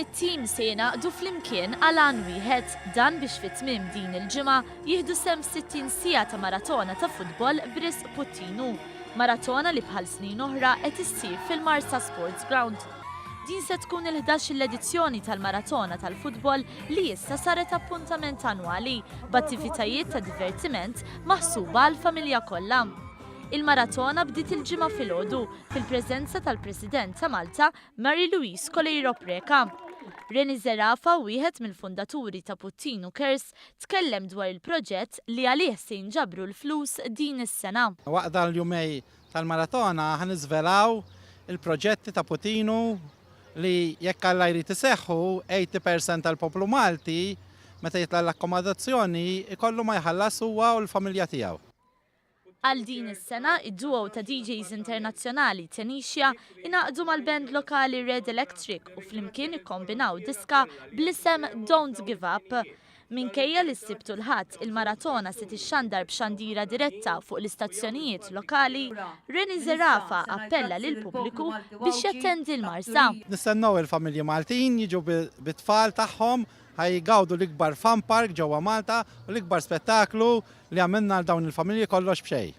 Mit-tim se jingħaqdu flimkien għal għan wieħed dan biex fit-tmiem din il-ġimgħa jieħdu sem 60 sija ta' maratona ta' futbol b'Risq Puttinu. Maratona li bħal snin oħra qed issir fil-Marsa Sports Ground. Din se tkun il-11 edizzjoni tal-maratona tal-futbol li issa saret appuntament annwali b'attivitajiet ta' divertiment maħsuba għall-familja kollha. Il-maratona bdiet il-ġimgħa filgħodu fil-preżenza tal-President ta' Malta Mary Louise Coleiro Preca. Reni Zerafa, wieħed mill-fundaturi ta' Puttinu Cares, tkellem dwar il-proġett li għalih se jinġabru l-flus din is-sena. Waqda l-jumej tal-maratona ħaniżvelaw il-proġetti ta' Puttinu li jekk Alla jrid iseħħu 80% tal-poplu Malti meta jitla l-akkomodazzjoni ikollu ma jħallas huwa u l-familja tiegħu. Għal din is-sena, id-duo ta' DJs internazzjonali Tenixia inaqdu mal-band lokali Red Electric u flimkien ikkombinaw diska bl-isem Don't Give Up. Minkejja li ssibtu l-ħadd il-maratona se tixxandar b'xandira diretta fuq l-istazzjonijiet lokali, Reni Zerafa appella lil pubbliku biex jattendi l-marsa. Nistennew il-familji Maltin jiġu bit-tfal tagħhom ħajgawdu l-ikbar fan park ġewwa Malta u l-ikbar spettaklu li għamilna l dawn il-familji kollox b'xejn.